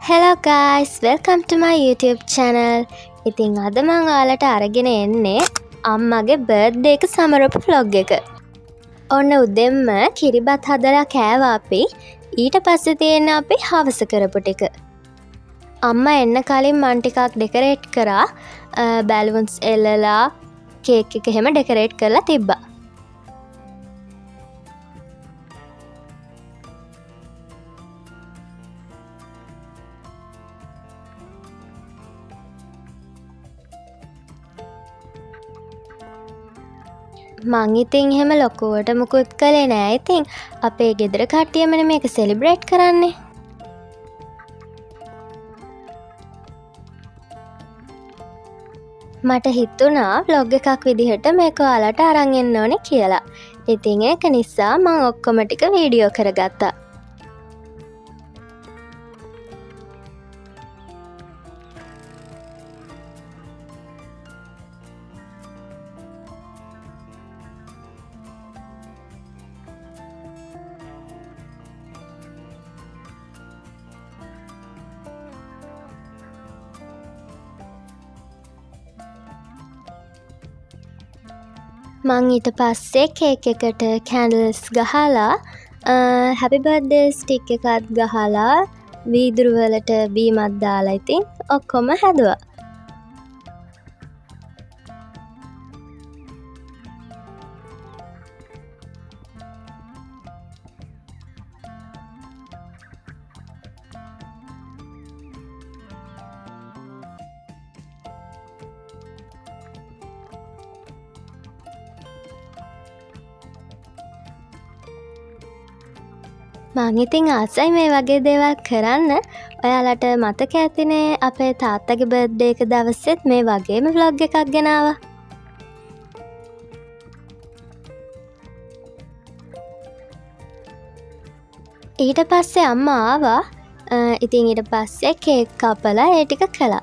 Hello guys, welcome to my YouTube channel. ඉතින් අද මම ඔයාලට අරගෙන එන්නේ අම්මගේ බර්ත්ඩේ එක සමරපු vlog එක. ඔන්න උදෙන්ම කිරිබත් හදලා කෑවා අපි. ඊට පස්සේ තියෙන අපි හවස කරපු ටික. අම්මා එන්න කලින් මන් ටිකක් ඩෙකරේට් කරා. බැලුන්ස් එල්ලලා කේක් එක එහෙම ඩෙකරේට් කරලා තිබ්බා. මං ඉතින් එහෙම ලොකුවට මුකුත් කළේ නෑ. ඉතින් අපේ ගෙදර කට්ටියමනේ මේක සෙලිබ්‍රේට් කරන්නේ. මට හිතුණා vlog එකක් විදිහට මේක ඔයාලට අරන් එන්න ඕනේ කියලා. ඉතින් ඒක නිසා මං ඔක්කොම ටික වීඩියෝ කරගත්තා. මං ඊට පස්සේ කේක් එකට කැන්ඩල්ස් ගහලා හැපි බර්ත්ඩේ ස්ටික් එකත් ගහලා වීදුරු වලට බීමක් දාලා ඉතින් ඔක්කොම හැදුවා. මං ඉතින් ආසයි මේ වගේ දේවල් කරන්න. ඔයාලට මතක ඇතිනේ අපේ තාත්තගේ බර්ත්ඩේ එක දවසෙත් මේ වගේම vlog එකක් ගෙනාවා. ඊට පස්සේ අම්මා ආවා. ඉතින් ඊට පස්සේ කේක් කපලා ඒ ටික කළා.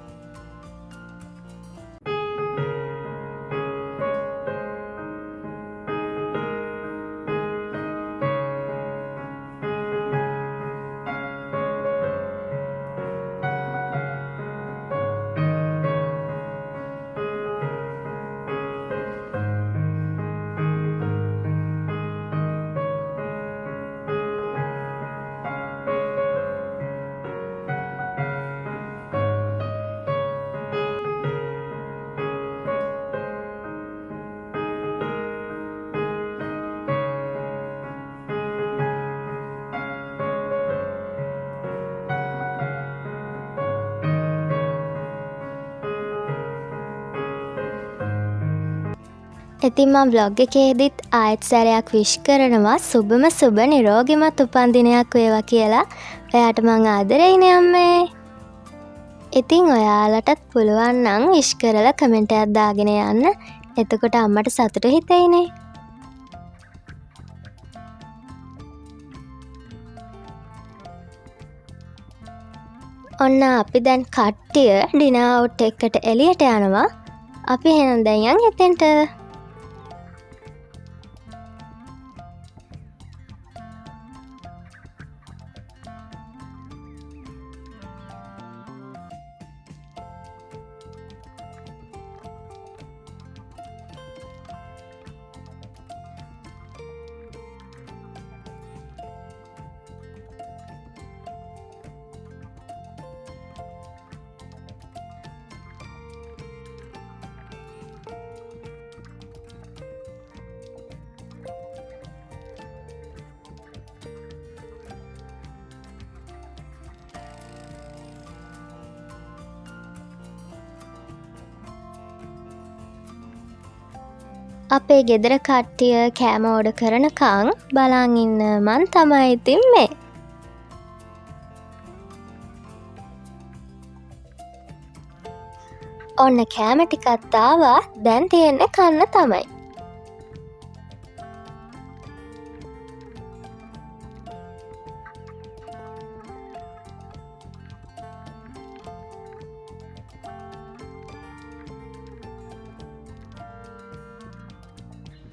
ඉතින් මම vlog එකේදීත් ආයෙත් සැරයක් විශ් කරනවා සුබම සුබ නිරෝගිමත් උපන්දිනයක් වේවා කියලා. ඔයාට මං ආදරෙයිනේ අම්මේ. ඉතින් ඔයාලටත් පුළුවන් නම් විශ් කරලා කමෙන්ට් එකක් දාගෙන යන්න. එතකොට අම්මට සතුටු හිතෙයිනේ. ඔන්න අපි දැන් කට්ටිය ඩිනර් අවුට් එකට එළියට යනවා. අපි එහෙනම් දැන් යන් එතෙන්ට. අපේ ගෙදර කට්ටිය කෑම ඕඩර් කරනකන් බලන් ඉන්න මං තමයි ඉතින් මේ. ඔන්න කෑම ටිකත් ආවා. දැන් තියෙන්නේ කන්න තමයි.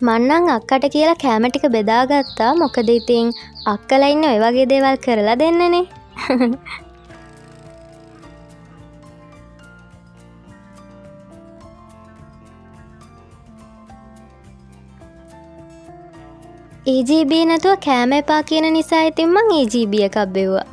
මන්නම් අක්කට කියලා කෑම ටික බෙදාගත්තා. මොකද ඉතින් අක්කලා ඉන්නේ ඔය වගේ දේවල් කරලා දෙන්නනේ. EGB නැතුව කෑම එපා කියන නිසා ඉතින් මං EGB එකක් බෙව්වා.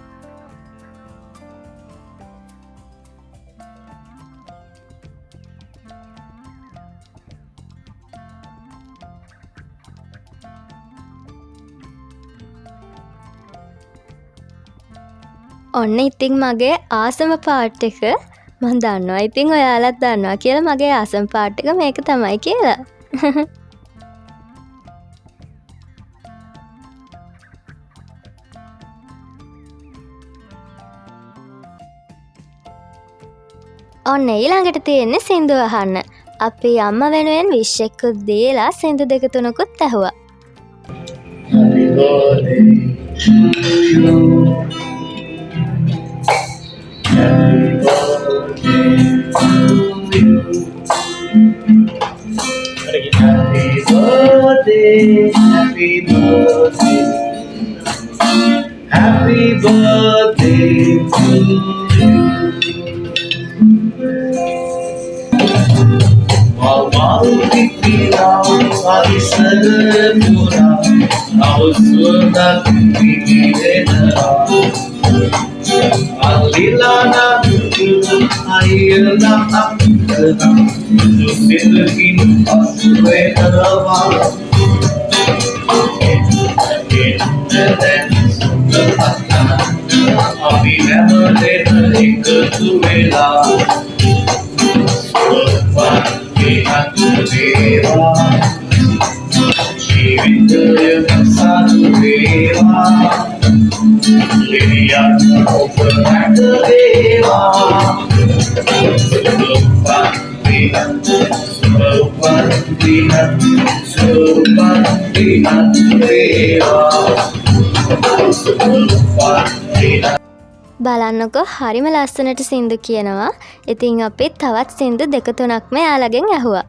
ඔන්න ඉතින් මගේ ආසම පාට් එක මම දන්නවා. ඉතින් ඔයාලත් දන්නවා කියලා මගේ ආසම පාට් එක මේක තමයි කියලා. ඔන්න ඊළඟට තියෙන්නේ සින්දු අහන්න. අපි අම්මා වෙනුවෙන් විශ් එකකුත් දීලා සින්දු දෙක තුනකුත් ඇහුවා. Happy birthday, happy birthday to you. Mau dikirau arisarmura, au sudah dikirena. Alilana ayana akana, jusilkin aswerawa. Abi never let it to vela. Deva, Jivindaya Sadhudeva, Lydia Deva, බලන්නකො හරිම ලස්සනට සින්දු කියනවා. ඉතින් අපි තවත් සින්දු දෙක තුනක්ම යාළගෙන් ඇහුවා.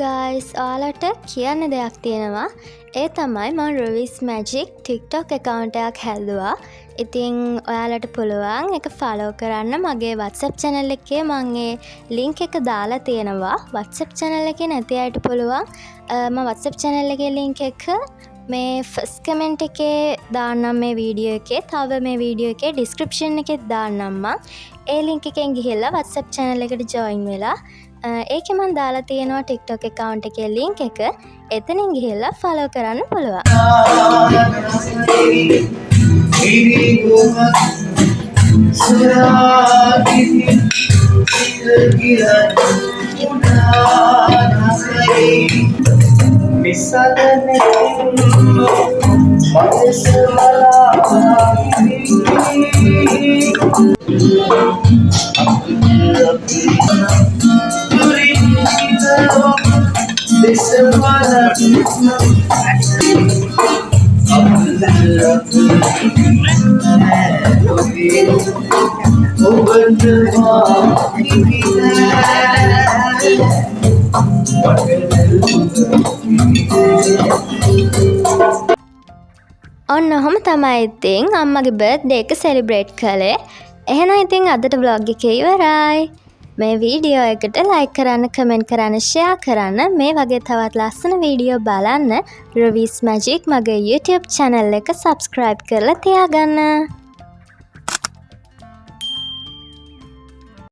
ගයිස් ඔයාලට කියන්න දෙයක් තියෙනවා. ඒ තමයි මම රවිස් මැජික් TikTok account එකක් හැදුවා. ඉතින් ඔයාලට පුළුවන් ඒක follow කරන්න. මගේ WhatsApp channel එකේ මම ඒ link එක දාලා තියෙනවා. WhatsApp channel එකේ නැති අයට පුළුවන් මම WhatsApp channel එකේ link එක මේ first comment එකේ දාන්නම් මේ වීඩියෝ එකේ. තව මේ වීඩියෝ එකේ description එකේ දාන්නම් මම. ඒ link එකෙන් ගිහිල්ලා WhatsApp channel එකට join වෙලා ඒකේ මම දාලා තියෙනවා TikTok account එකේ link එක. එතනින් ගිහිල්ලා follow කරන්න පුළුවන්. ඔන්න ඔහොම තමයි ඉතින් අම්මගේ බර්ත්ඩේ එක සෙලිබ්‍රේට් කළේ. එහෙනම් ඉතින් අදට vlog එක ඉවරයි. මේ වීඩියෝ එකට like කරන්න, comment කරන්න, share කරන්න. මේ වගේ තවත් ලස්සන වීඩියෝ බලන්න රවිස් මැජික් මගේ YouTube channel එක subscribe කරලා තියාගන්න.